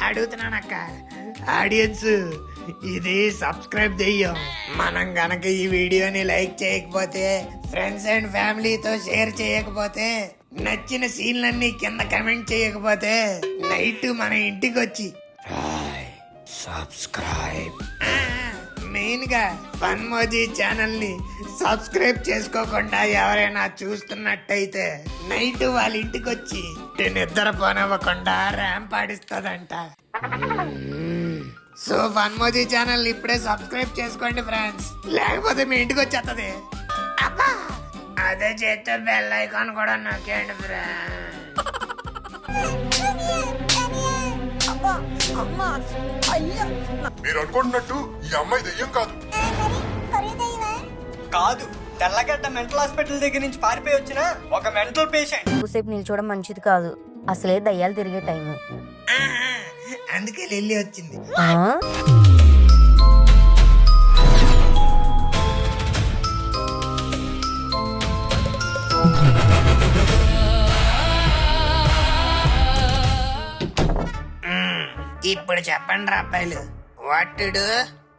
అడుగుతున్నానక్క. Audience, ఇది subscribe చెయ్యం. మనం గనక ఈ వీడియోని లైక్ చేయకపోతే, ఫ్రెండ్స్ అండ్ ఫ్యామిలీతో షేర్ చేయకపోతే, నచ్చిన సీన్లన్నీ కింద కమెంట్ చేయకపోతే, నైట్ మన ఇంటికి వచ్చి సబ్స్క్రైబ్, మెయిన్ గా ఫన్మోజీ ఛానల్ ని సబ్స్క్రైబ్ చేసుకోకుండా ఎవరైనా చూస్తున్నట్టయితే నైట్ వాళ్ళ ఇంటికి వచ్చి నిద్ర పోనివ్వకుండా ర్యాంప్ ఆడిస్తుందంట. సో ఫన్మోజీ ఛానల్ ఇప్పుడే సబ్స్క్రైబ్ చేసుకోండి ఫ్రెండ్స్, లేకపోతే మీ ఇంటికి వచ్చేస్తుంది. అబ్బా, అదే చేస్తే బెల్ ఐకాన్ కూడా నొక్కేయండి ఫ్రెండ్స్. మీరు అనుకుంటున్నట్టు ఈ అమ్మాయి దెయ్యం కాదు. కాదు, తెల్లగడ్డ మెంటల్ హాస్పిటల్ దగ్గర నుంచి పారిపోయి వచ్చిన ఒక మెంటల్ పేషెంట్. ఎక్కువసేపు నిల్చోవడం మంచిది కాదు, అసలే దయ్యాలు తిరిగే టైం. అందుకే లిల్లీ వచ్చింది. ఇప్పుడు చెప్పండి రా అబ్బాయిలు, what to do,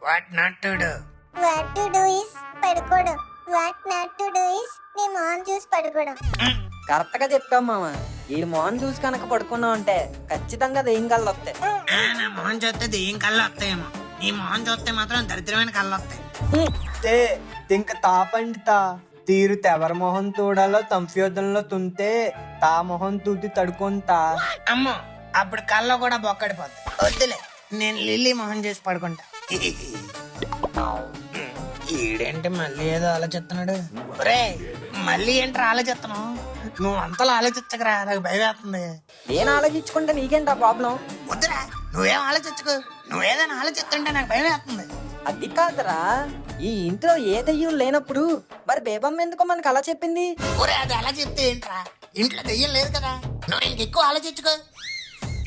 what not to do. What to do is పడుకోవడం, what not to do is నీ మొహం చూసి పడుకోవడం. కరెక్ట్ గా చెప్తాం మామ. ఈ మోహన్ చూసి కనుక పడుకున్నావు అంటే ఖచ్చితంగా దెయ్యం కళ్ళు వస్తాయి. నా మొహం చూస్తే దెయ్యం కళ్ళు వస్తాయేమో, నీ మొహం చూస్తే మాత్రం దరిద్రమైన కళ్ళు వస్తాయి. ఇంక తాపండితా తీరు తెవర మొహం తోడాలో తంఫ్యోధంలో తుంటే తా మొహం తూటి తడుకుంటా. అమ్మో, అప్పుడు కళ్ళలో కూడా బొక్కడిపోద్ది. వద్దులే, నేను లిల్లీ మొహం చేసి పడుకుంటా. ఈడేంటి మళ్ళీ ఏదో ఆలోచిస్తున్నాడు. రే, మళ్ళీ ఏంటి ఆలోచిస్తున్నావు? నువ్వు అంతలా ఆలోచించకరా, నాకు భయం వేస్తుంది. నేను ఆలోచించుకుంటే నీకేంటా ప్రాబ్లం? వద్దురా, నువ్వేం ఆలోచించకు. నువ్వేదైనా ఆలోచిస్తుంటే నాకు భయం వేస్తుంది. అది కాదురా, ఈ ఇంట్లో ఏ దెయ్యం లేనప్పుడు మరి బేబమ్మ ఎందుకో మనకు అలా చెప్పింది? ఒరే, అది అలా చెప్తే ఏంట్రా, ఇంట్లో దెయ్యం లేదు కదా, నువ్వు ఇంకెక్కువ ఆలోచించుకో.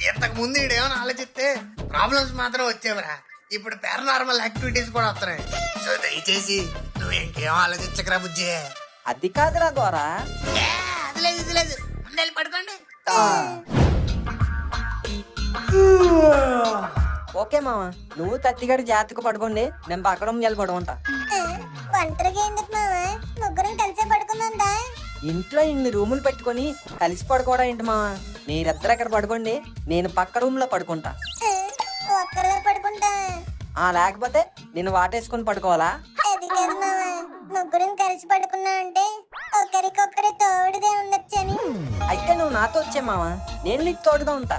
ఇంతకు ముందు ఈడేమైనా ఆలోచిస్తే ప్రాబ్లమ్స్ మాత్రం వచ్చేవరా, ఇప్పుడు పారానార్మల్ యాక్టివిటీస్ కూడా వస్తున్నాయి. సో దయచేసి నువ్వు ఇంకేం ఆలోచించకరా బుజ్జి. అది కాదురా గోరా. అది లేదు, ఇది లేదు, ఉండాలి, పడుకోండి. ఓకే మామ, నువ్వు తత్తిగడి జాతకు పడుకోండి, నేను పక్కన వెళ్ళి పడుకుంటా. ఒంటరిగా ఎందుకు మావా, ముగ్గురం కలిసే పడుకుందా? ఇంట్లో ఇన్ని రూములు పెట్టుకొని కలిసి పడుకోవడం ఏంటి మామ? మీరిద్దరు ఎక్కడ పడుకోండి, నేను పక్క రూమ్ లో పడుకుంటా. ఒక్కరిగా పడుకుంటా? లేకపోతే నేను వాటేసుకుని పడుకోవాలా? అది కాదు మావా, ముగ్గురం కలిసి పడుకున్నా అంటే ఒకరికొకరి తోడుదే ఉండొచ్చని. అయితే నువ్వు నాతో వచ్చే మామ, నేను నీకు తోడుగా ఉంటా.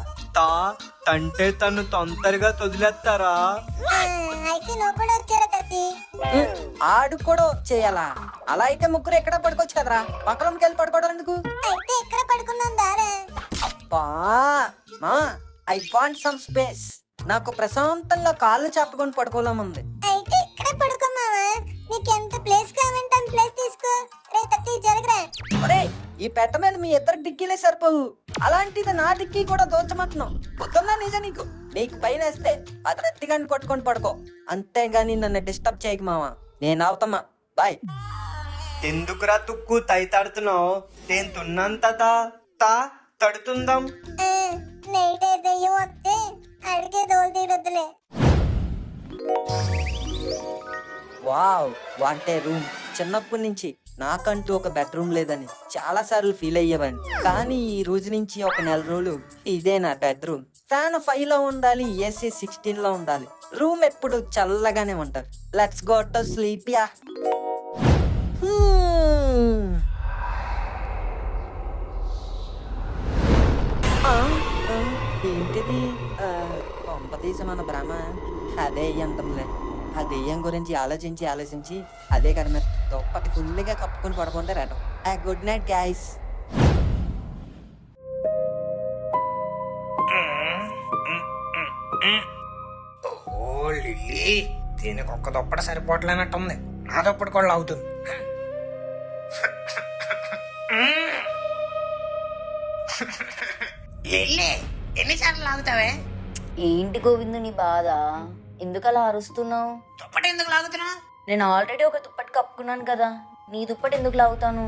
తంటే తను తొందరగా తొదిలేస్తారా? అయితే నువ్వు కూడా వచ్చారా కత్తి? ఆడు కూడా వచ్చేయాలా? అలా అయితే ముగ్గురు ఎక్కడ పడుకోవచ్చు కదరా, పక్క రూమ్కి వెళ్ళి పడుకోవడం ఎందుకు? అయితే ఎక్కడ పడుకుందాం దారా? అబ్బా మా, ఐ వాంట్ సమ్ స్పేస్. నాకు ప్రశాంతంగా కాళ్ళు చెప్పుకొని పడుకోలేముంది. అయితే ఇక్కడ పడుకో మావా, నీకు ఎంత ప్లేస్ కావాలంటే అంత ప్లేస్ తీసుకో. రే తత్తి జరగరా. ఒరేయ్, ఈ పెట్ట మీద మీ ఇద్దరు డిక్కీలే సరిపోవు, అలాంటిది నా డిక్కీ కూడా దోచమంటున్నావు. పొద్దున్నా నిజం నీకు. నీకు పైన వేస్తే అతను కొట్టుకొని పడుకో, అంతేగాని నన్ను డిస్టర్బ్ చేయకు మావా. నేను అవుతామా, బాయ్. ఎందుకురా తుక్కు తైతాడుతున్నావు? నేను తున్నంత తడుతుందాం. నైట్ దెయ్యం వస్తే అడిగే దోలు తీరొద్దులే. Wow, వాంటే room. చిన్నప్పటి నుంచి నాకంటూ ఒక బెడ్రూమ్ లేదని చాలా సార్లు ఫీల్ అయ్యేవాడిని, కానీ ఈ రోజు నుంచి ఒక నెల రోజులు ఇదే నా బెడ్రూమ్. ఫ్యాన్ 5 లో ఉండాలి, ఏసీ 16 లో ఉండాలి, రూమ్ ఎప్పుడు చల్లగానే ఉంటది. Let's go to sleep yeah. ఏంటిది? కొంప తీసి మన భ్రమ. అదే అంతంలే. ఆ దెయ్యం గురించి ఆలోచించి అదే కదా మీరు దుప్పటి ఫుల్గా కప్పుకొని పడుకుంటే రేటం. Good night guys. ఓ లిల్లీ, దీనికి ఒక్క దుప్పట సరిపోవట్లేనట్టుంది, నా దుప్పటి కూడా అవుతుంది. లిల్లీ, ఎన్నిసార్లు లాగుతావే? ఏంటి గోవిందు నీ బాధ? ఎందుకు అలా అరుస్తున్నావు? దుప్పటి ఎందుకు లాగుతున్నా? నేను ఆల్రెడీ ఒక దుప్పటి కప్పుకున్నాను కదా, నీ దుప్పటి ఎందుకు లాగుతాను?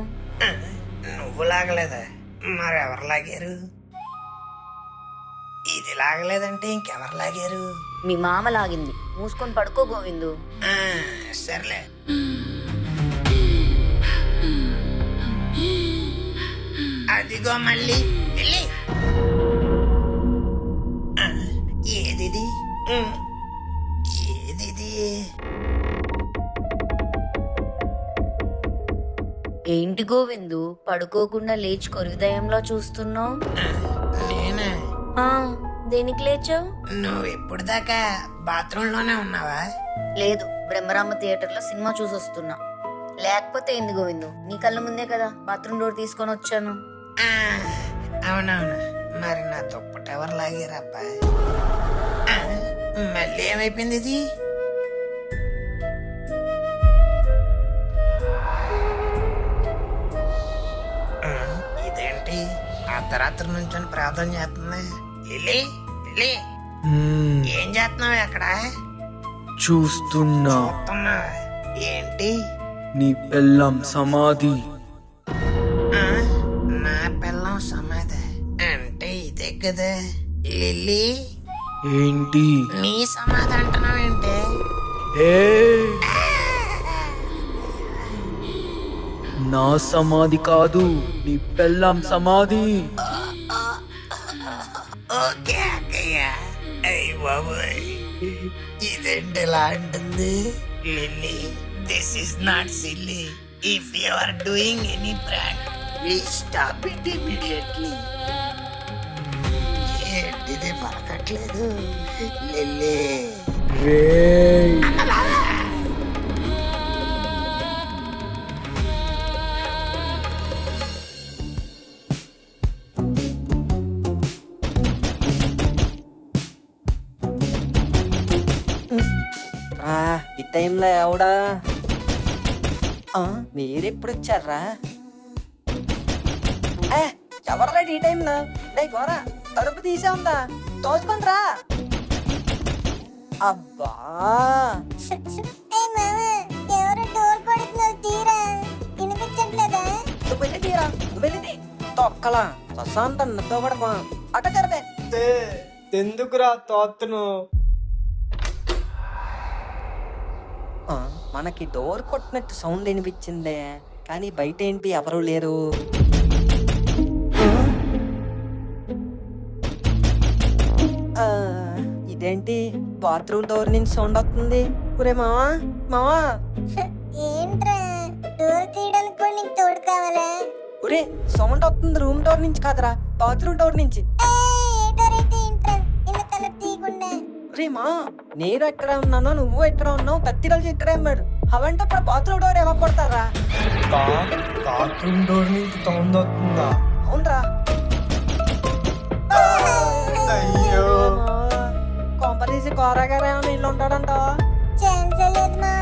నువ్వు లాగలేదా? మరెవరు లాగారు? ఇది లాగలేదంటే ఇంకెవరు లాగారు? మీ మామ లాగింది. మూసుకొని పడుకో గోవిందు. సర్లే. అదిగో మళ్ళీ వెళ్ళి. ఏదిది? ఏదిది? ఏంటి గోవిందు పడుకోకుండా లేచి కొరివిదయంలో చూస్తున్నావు? నేనా? దేనికి లేచావు? నువ్వు ఇప్పుడు దాకా బాత్రూమ్ లోనే ఉన్నావా? లేదు, బ్రహ్మరామ థియేటర్లో సినిమా చూసొస్తున్నా. లేకపోతే ఏంది గోవిందు, నీ కళ్ళ ముందే కదా బాత్రూమ్ డోర్ తీసుకొని వచ్చాను. అవునవును. మరి నా దుప్పటి ఎవరు లాగారబ్బా? మళ్ళీ ఏమైపోయింది ఇది? ఇదేంటి అర్ధరాత్రి నుంచి ప్రార్థన చేస్తుంది? లిల్లీ, లిల్లీ, ఏం చేస్తున్నావు అక్కడ? చూస్తున్నా. చూస్తున్నావా? ఏంటి? నీ పెళ్ళం సమాధి. నా పిల్లం సమాధి అంటే ఇదే కదా? లిల్లీ, ఏంటి? నీ సమాధి అంటున్నావేంటి? నా సమాధి కాదు, నీ పెళ్ళం సమాధి. ఓకే అక్కయ్య. అయ్య బాబోయ్, ఇదేంటి ఇలా అంటుంది? Lilly, this is not silly. If you are doing any prank, please stop it immediately. ఏంటిది పలకట్లేదు? లిల్లీ, రేయ్, ఈ టైంలో ఎవడా? మీరెప్పుడు వచ్చారా? ఎవర్రా ఈ టైంలో? గోరా తలుపు తీసే ఉందా? తోచుకొని రా. అబ్బా, ఎవరు డోర్ పడుతున్నారు? తీరా, వినిపించట్లేదా? నువ్వు వెళ్ళి తీరా, నువ్వు వెళ్ళి తీ. తొక్కలా ప్రశాంతం నిద్ర పడకో. అట్ట జరపే. ఎందుకురా తోత్తను? మనకి డోర్ కొట్టినట్టు సౌండ్ వినిపించిందే, కానీ బయట ఏంటి ఎవరూ లేరు. ఇదేంటి బాత్రూమ్ డోర్ నుంచి సౌండ్ వస్తుంది? ఒరే మావా, మావా, ఏంట్రా, డోర్ తీయడానికి కూడా నీకు తోడు కావాలా? ఒరే సౌండ్ వస్తుంది రూమ్ డోర్ నుంచి కాదురా, బాత్రూమ్ డోర్ నుంచి. ఏ డోర్ అయితే ఏంట్రా, ఇలా తలుపు తీయకుండా? రే మా, నేను ఎక్కడ ఉన్నానో నువ్వు ఎక్కడ ఉన్నావు కత్తిరలు చిట్టరేమాడు. అవంటే ఇప్పుడు బాత్రూమ్ డోర్ ఎలా కొడతారా? బాత్రూమ్ డోర్ నుంచి సౌండ్ వస్తుందా? అవునరా. అయ్యో, కొంపదీసి కోరగారు ఏమైనా ఇల్లు ఉంటాడంట. ఛాన్సే లేదు మా,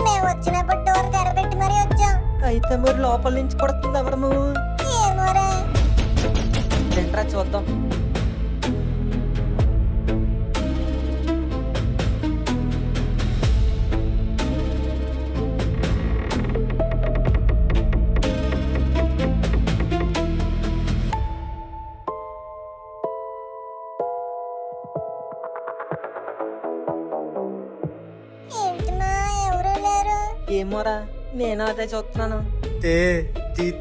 మేము వచ్చినప్పుడు డోర్ తెరబెట్టి మరీ వచ్చాం. అయితే మరి లోపల నుంచి కొడుతుంది ఎవరము? ఏమోరా. ఏంట్రా చూద్దాం. ఏమోరా, నేను అదే చూస్తున్నాను.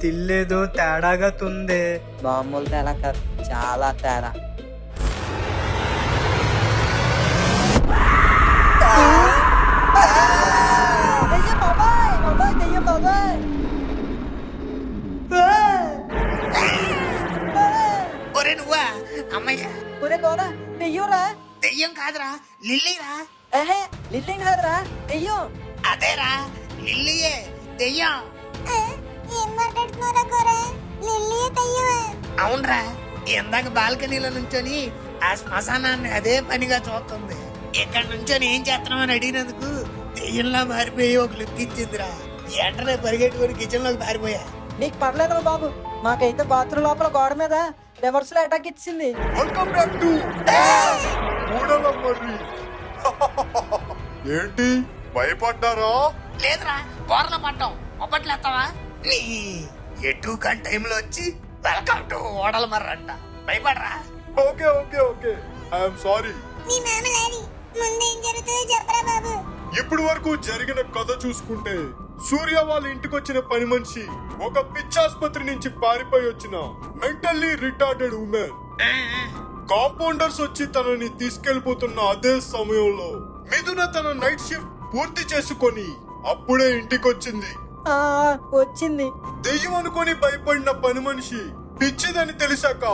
తిల్లేదో తేడాగా తుందే. మామూలు తేడా కాదు, చాలా తేడా. ఒరే నువ్వా? అమ్మయ్య, ఒరే గోరా, దెయ్యంరా. దెయ్యం కాదురా, లిల్లీరా. లిల్లీ కాదురా, దెయ్యం. అదేరా, లిల్లీయే దెయ్యం. ఏం మాట్లాడుతున్నారా గోరా? లిల్లీ దయ్యమా? అవునరా, ఇందాక బాల్కనీలో నుంచొని ఆ శ్మశానాన్ని అదే పనిగా చూస్తుంది. ఇక్కడ నుంచొని ఏం చేస్తున్నావు అని అడిగినందుకు దెయ్యంలా మారిపోయి ఒక లుక్ ఇచ్చిందిరా. వెంటనే పరిగెట్టుకుని కిచెన్ లోకి పారిపోయా. నీకు పర్లేదు బాబు, మాకైతే బాత్రూమ్ లోపల గోడ మీద రివర్స్ లో అటాక్ ఇచ్చింది. వెల్కమ్ బ్యాక్ టు మూడవ మర్రి. ఏంటి భయపడ్డారా? లేదురా బోర్ల పట్టం ఒప్పట్లు ఎత్తావా నీ ఎటు కాని టైంలో వచ్చి వెల్కమ్ టు ఓడల మర్రంట భయపడరా. Okay okay okay I'm sorry. మీ మామలారి ముందేం జరుగుతుందో చెప్పరా బాబు. ఇప్పటి వరకు జరిగిన కథ చూసుకుంటే సూర్య వాళ్ళ ఇంటికి వచ్చిన పని మనిషి ఒక పిచ్చాసుపత్రి నుంచి పారిపోయి వచ్చిన మెంటల్లీ రిటార్డెడ్ ఉమెన్. కాంపౌండర్స్ వచ్చి తనని తీసుకెళ్లిపోతున్న అదే సమయంలో మిథున తన నైట్ షిఫ్ట్ పూర్తి చేసుకొని అప్పుడే ఇంటికొచ్చింది. ఆ, వచ్చింది. దెయ్యం అనుకొని భయపడిన పని మనిషి పిచ్చిదని తెలిసాక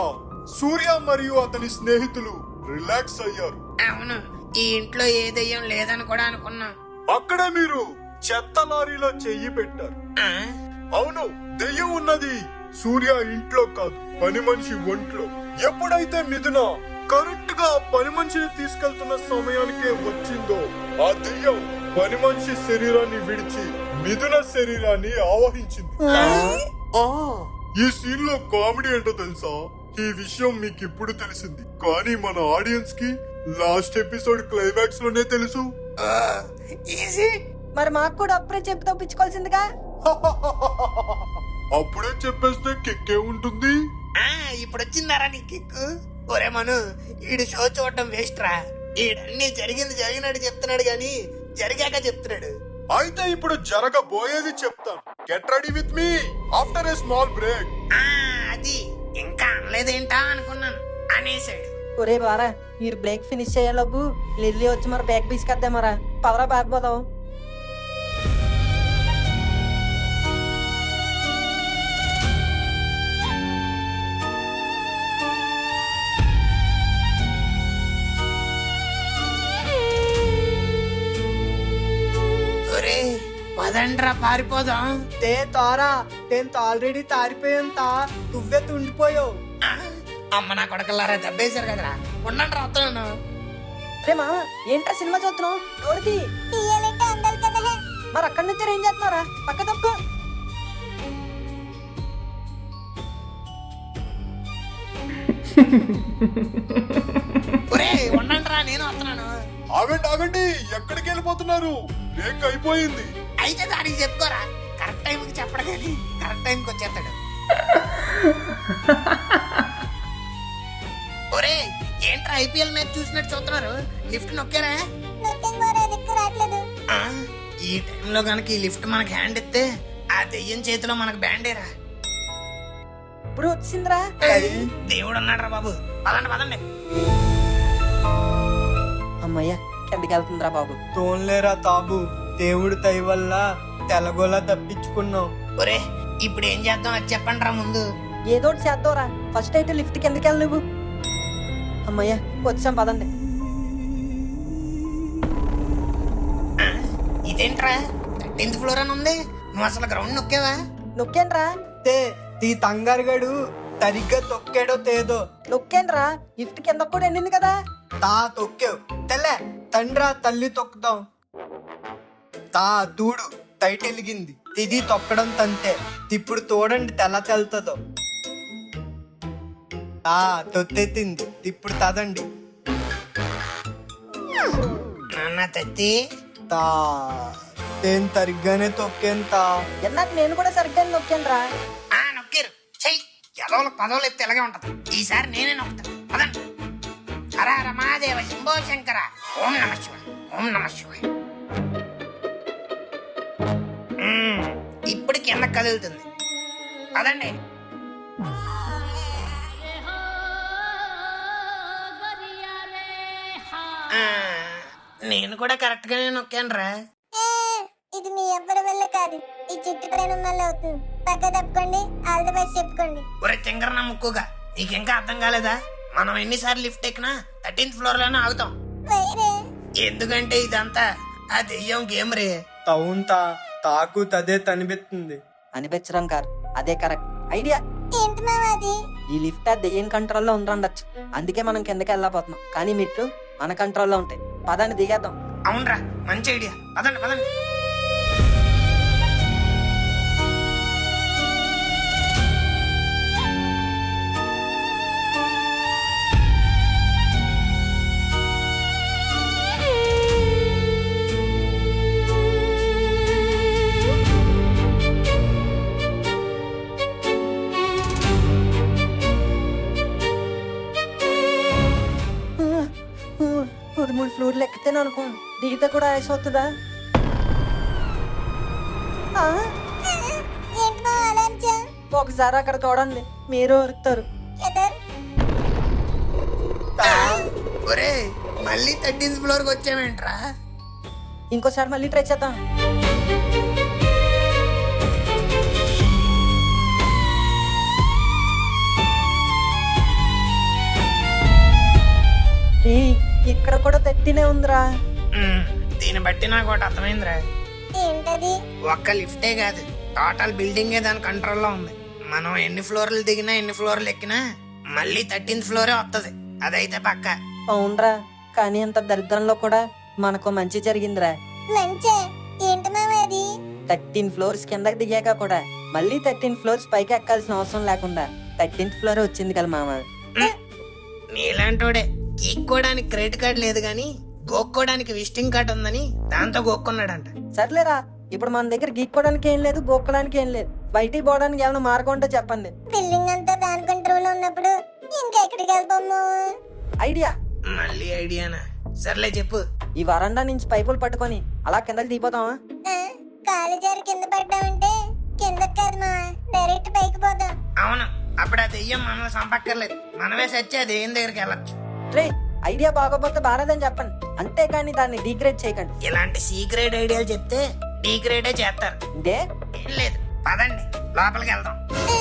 సూర్య మరియు అతని స్నేహితులు రిలాక్స్ అయ్యారు. అవును, ఈ ఇంట్లో ఏ దెయ్యం లేదని కూడా అనుకున్నాం. అక్కడే మీరు చెత్త లారీలో చెయ్యి పెట్టారు. ఆ? అవును, దెయ్యం ఉన్నది సూర్య ఇంట్లో కాదు, పని మనిషి ఒంట్లో. ఎప్పుడైతే మిథున కరెక్ట్ గా పని మనిషిని తీసుకెళ్తున్న సమయానికే వచ్చిందో ఆ దెయ్యం పని మనిషి శరీరాన్ని విడిచి మిథున శరీరాన్ని ఆవహించింది. ఈ సీన్ లో కామెడీ ఏంటో తెలుసా? ఈ విషయం మీకు ఇప్పుడు తెలిసింది, కానీ మన ఆడియన్స్ కి లాస్ట్ ఎపిసోడ్ క్లైమాక్స్ లోనే తెలుసు. ఈజీ. మరి మాకు కూడా అప్పుడే చెప్పి తప్పించుకోవాల్సిందిగా. అప్పుడే చెప్పేస్తే కిక్కే ఉంటుంది. ఇప్పుడు వచ్చిందారా నీ కిక్కు? ఒరే మను, ఈడు షో చూడటం వేస్ట్ రా. ఈడన్నీ జరిగినట్టు చెప్తున్నాడు గాని జరిగాక చెప్తున్నాడు. అయితే ఇప్పుడు జరగబోయేది చెప్తాను. Get ready with me after a small break. అది ఇంకా అనలేదేంటా అనుకున్నాను, అనేసాడు. ఒరే బారా, మీరు బ్రేక్ ఫినిష్ చేయాలబ్బు లిల్లీ వచ్చి మరి బ్యాగ్ తీసుకొద్దామరా. పవరా బాగపోదాం. ఒరే పదండ్రా పారిపోదాం. తే తారా నేను ఆల్రెడీ తారిపోయేంత నువ్వే తుండిపోయావు. అమ్మ నా కొడకల్లారా దెబ్బేశారు కదరా. ఉండండి రా, వస్తున్నాను. రే మా, ఏంట్రా సినిమా చూస్తున్నావు? ఎవరికి తీయాలంటే అందాలి కదా. మరి అక్కడి నుంచి ఏం చేస్తున్నారా? పక్క తప్పు. ఒరే ఉండండి రా, నేను వస్తున్నాను. ఆగండి ఆగండి, ఎక్కడికి వెళ్ళిపోతున్నారు? బ్రేక్ అయిపోయింది. అయితే దానికి చెప్పుకోరా, కరెక్ట్ టైంకి చెప్పడు కానీ కరెక్ట్ టైంకి వచ్చేస్తాడు. ఒరే ఏంట్రా ఐపీఎల్ మ్యాచ్ చూసినట్టు చూస్తున్నారు? లిఫ్ట్ నొక్కారా? నొక్కిన వారు దిక్కు రావట్లేదు. ఆ, ఈ టైంలో గనక ఈ లిఫ్ట్ మనకి హ్యాండ్ ఇస్తే ఆ దెయ్యం చేతిలో మనకు బ్యాండేరా. ఇప్పుడు వచ్చిందిరా. దేవుడు అన్నాడు బాబు. పదండి పదండి. అమ్మయ్య, కిందకి వెళ్తుందిరా బాబు. తోన్లేరా తాబు, దేవుడి దయ వల్ల తెలగోలా తప్పించుకున్నాం. ఒరే ఇప్పుడు ఏం చేద్దాం అది చెప్పండి రా ముందు. ఏదోటి చేద్దాంరా. ఫస్ట్ అయితే లిఫ్ట్ కిందకి వెళ్ళి నువ్వు. అమ్మయ్య, వచ్చాం పదండి. ఇదేంట్రా 13th ఫ్లోర్ అని ఉంది? నువ్వు అసలు గ్రౌండ్ నొక్కావా? నొక్కేండ్రా. తే ఈ తంగారుగడు సరిగ్గా తొక్కాడో తేదో. నొక్కేండ్రా, లిఫ్ట్ కింద కూడా ఎండింది కదా. తా తొక్కావు తెల్లే తండ్రా, తల్లి తొక్కుదాం. తా తూడు టైట్ వెలిగింది. ఇది తొక్కడం తంతే. ఇప్పుడు తోడండి తెల్ల తెల్తుందో. తొత్తెత్తింది. ఇప్పుడు తదండి. నాన్న తత్తి. తా నేను సరిగ్గానే తొక్కేంత. ఎన్నాక నేను కూడా సరిగ్గా నొక్కేండ్రా. నొక్కారు. చెయ్యి ఎదవలకు పదవులు ఎత్తే ఇలాగే ఉంటది. ఈసారి నేనే నొక్కుతాను. పదండి. హర హర మహాదేవ శంభో శంకర. ఓం నమ శివాయ, ఓం నమ శివాయ. ఇప్పుడు కింద కదులుతుంది. పదండి. నేను కూడా కరెక్ట్ గానే నొక్కాను రా. ఇది మీ ఎవ్వరి వల్ల కాదు, ఈ చిట్టు ప్రయాణం వల్ల అవుతుంది. పక్క తప్పుకోండి, ఆల్ ది బెస్ట్ చెప్పుకోండి. ఒరే చెంగర నా ముక్కుగా, నీకింకా అర్థం కాలేదా? మనం ఎన్నిసార్లు లిఫ్ట్ ఎక్కినా 13th ఫ్లోర్ లోనే ఆగుతాం. వైరే ఎందుకంటే ఇదంతా ఆ దెయ్యం గేమ్ రే. తౌంతా తాకు తదే తనిపిస్తుంది. అనిపించడం కాదు, అదే కరెక్ట్ ఐడియా. ఏంటి మామ అది? ఈ లిఫ్ట్ ఆ దెయ్యం కంట్రోల్లో ఉండొచ్చు. అందుకే మనం కిందకి వెళ్ళకపోతున్నాం. కానీ మెట్లు మన కంట్రోల్లో ఉంటాయి. పదాన్ని దిగేద్దాం. అవునరా, మంచి ఐడియా. పదండి పదండి. దిగితే కూడా ఐస్ అవుతుందా? ఆ, ఏంటి మా అలా అరిచావ్? ఒకసారి అక్కడ చూడండి, మీరు ఉరుకుతారు. ఎదర్ ఒరే మళ్ళీ 13th ఫ్లోర్కి వచ్చామేంట్రా? ఇంకోసారి మళ్ళీ ట్రై చేద్దాం. ఏయ్, ఇక్కడ కూడా తట్టినే ఉందిరా. దీన్ని బట్టి నాకు ఒకటి అర్థమైందిరా. ఏంటది? ఒక్క లిఫ్టే కాదు, టోటల్ బిల్డింగే దాని కంట్రోల్లో ఉంది. మనం ఎన్ని ఫ్లోర్లు దిగినా ఎన్ని ఫ్లోర్లు ఎక్కినా మళ్ళీ 13th ఫ్లోరే వస్తుంది. అదైతే పక్క. అవునరా, కానీ అంత దరిద్రంలో కూడా మనకు మంచి జరిగిందిరా. మంచే ఏంటి మామ అది? 13 ఫ్లోర్స్ కిందకి దిగాక కూడా మళ్ళీ 13 ఫ్లోర్స్ పైకి ఎక్కాల్సిన అవసరం లేకుండా 13th ఫ్లోర్ వచ్చింది కదా మామ. నీలాంటోడే గీక్కోడానికి క్రెడిట్ కార్డ్ లేదు గాని గోక్కోడానికి విజిటింగ్ కార్డ్ ఉందని దాంతో గోక్కున్నాడంట. సర్లేరా, ఇప్పుడు మన దగ్గర గీక్కోవడానికి ఏం లేదు, గోక్కడానికి ఏం లేదు. బయటికి పోవడానికి ఏమైనా మార్గం ఉంటే చెప్పండి. బిల్డింగ్ అంతా దాని కంట్రోల్ లో ఉన్నప్పుడు ఇంకెక్కడికి వెళ్తాము? ఐడియా. మళ్ళీ ఐడియానా? సర్లే చెప్పు. ఈ వరండా నుంచి పైపులు పట్టుకొని అలా కిందకి దిగిపోతావా? ఆ, కాలు జారి కింద పడ్డామంటే కిందకి కాదు మా, డైరెక్ట్ పైకి పోదాం. అవును, అప్పుడు ఆ దెయ్యం మనల్ని చంపక్కర్లేదు, మనమే సచ్చి ఆ దెయ్యం దగ్గరికి వెళ్ళచ్చు. రే, ఐడియా బాగోపోతే బాగాలేదని చెప్పండి, అంతేకాని దాన్ని డిగ్రేడ్ చేయకండి. ఇలాంటి సీక్రెట్ ఐడియాలు చెప్తే డీగ్రేడే చేస్తారు. ఇదే ఏం లేదు, పదండి లోపలికి వెళ్దాం. ఆ,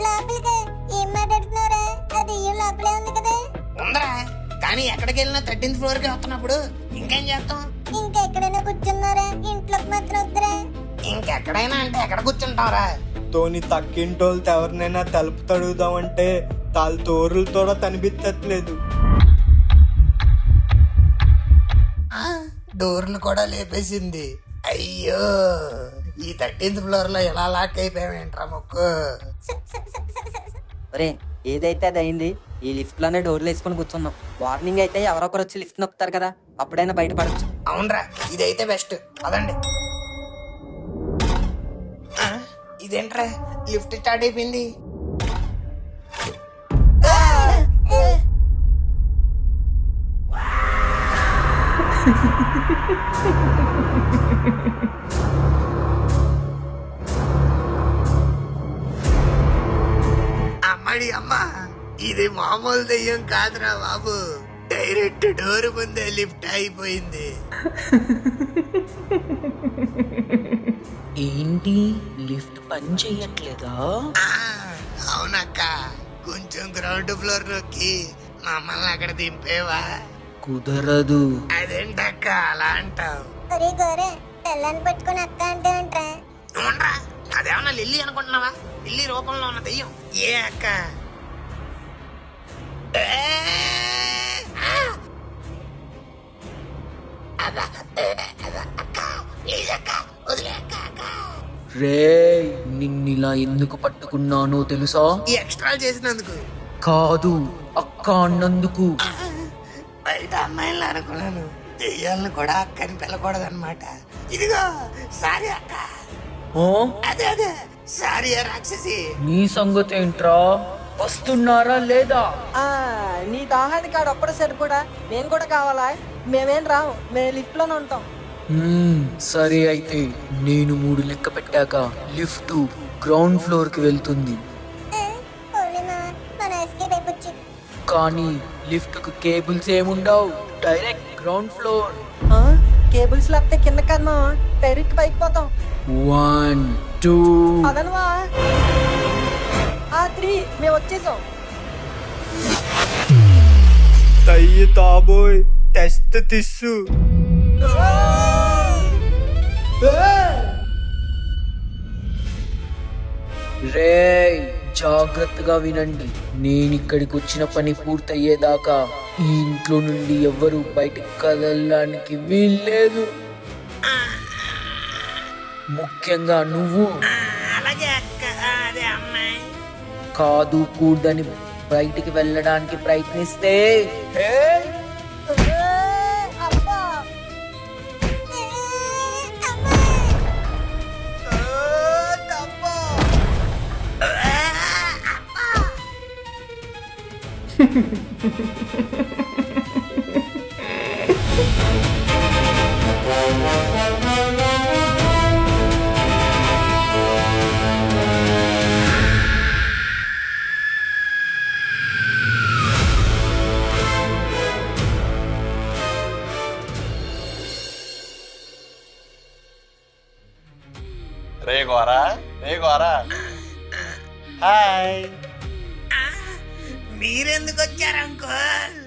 లోపలికి ఏం మాట్లాడుతున్నారా? అది ఈ లోపలే ఉంది కదా. ఉందరా, కానీ ఎక్కడికి వెళ్ళినా 13th ఫ్లోర్కి వస్తున్నప్పుడు ఇంకేం చేస్తాం? ఇంకెక్కడైనా కూర్చున్నారా? ఇంట్లోకి మాత్రం వద్దురా. ఇంకెక్కడైనా అంటే ఎక్కడ కూర్చుంటాంరా? తోని తక్కింటోళ్ళతో ఎవరినైనా తలుపు తడుగుదామంటే తాళ్ళ తోరులతో కనిపించట్లేదు. డోర్లు కూడా లేపేసింది. అయ్యో, ఈ 13th ఫ్లోర్ లో ఎలా లాక్ అయిపోయావేంట్రా మొక్కు? ఒరే, ఏదైతే అది అయింది. ఈ లిఫ్ట్ లోనే డోర్లు వేసుకొని కూర్చున్నాం. వార్నింగ్ అయితే ఎవరొకరు వచ్చి లిఫ్ట్ నొక్కుతారు కదా, అప్పుడైనా బయటపడచ్చు. అవునరా, ఇదైతే బెస్ట్. పదండి. ఆ, ఇదేంట్రా లిఫ్ట్ స్టార్ట్ అయిపోయింది? అమ్మడి అమ్మ, ఇది మామూలు దెయ్యం కాదురా బాబు, డైరెక్ట్ డోర్ ముందే లిఫ్ట్ అయిపోయింది. ఏంటి, లిఫ్ట్ పని చెయ్యట్లేదా? ఆ, అవునక్క, కొంచెం గ్రౌండ్ ఫ్లోర్ నొక్కి మమ్మల్ని అక్కడ దింపేవా? కుదరదు. అదేంటక్క అలా అంటావు? ఒరే గోరే, తెల్లని పట్టుకుని అక్క అంటే అంటరా? అవునరా, అదేమన్నా లిల్లీ అనుకుంటున్నావా? లిల్లీ రూపంలో ఉన్న దెయ్యం. ఏ అక్క? రే, నిన్నిలా ఎందుకు పట్టుకున్నానో తెలుసా? ఈ ఎక్స్ట్రా చేసినందుకు కాదు, అక్క అన్నందుకు. బయట అమ్మాయిలు అనుకున్నాను, దెయ్యాలను కూడా అక్కని పిలకూడదన్నమాట. ఇదిగో సారీ అక్క. ఆ? అదే అదే సారీ రాక్షసి. నీ సంగతి ఏంట్రా, వస్తున్నారా లేదా? ఆ, నీ దాహానికి కాడు ఒప్పుడు సరిపోడా, నేను కూడా కావాలా? మేమేం రాము, మేము లిఫ్ట్ లోనే ఉంటాం. సరే అయితే, నేను 3 లెక్క పెట్టాక లిఫ్ట్ గ్రౌండ్ ఫ్లోర్ కి వెళ్తుంది. ఓన్లీ మా, మన ఎస్కేప్ అయిపోవచ్చు. కానీ లిఫ్ట్ కు కేబుల్స్ ఏముండవు, డైరెక్ట్ గ్రౌండ్ ఫ్లోర్. ఆ, కేబుల్స్ లేకపోతే కింద కాదు మా, డైరెక్ట్ పైకి పోతాం. 1 2 అదనవా? 3 మేము వచ్చేసాం. తయ్యి తాబోయ్, టెస్ట్ తిస్సు. రే, జాగ్రత్తగా వినండి. నేనిక్కడికి వచ్చిన పని పూర్తయ్యేదాకా ఈ ఇంట్లో నుండి ఎవ్వరూ బయటికి కదలడానికి వీల్లేదు. ముఖ్యంగా నువ్వు. అలాగే అక్క. అదే అమ్మాయి కాదు కూడదని బయటికి వెళ్ళడానికి ప్రయత్నిస్తే అబ్బా, అమ్మా రే గోరా హాయ్. మీరెందుకు వచ్చారు అంకుల్?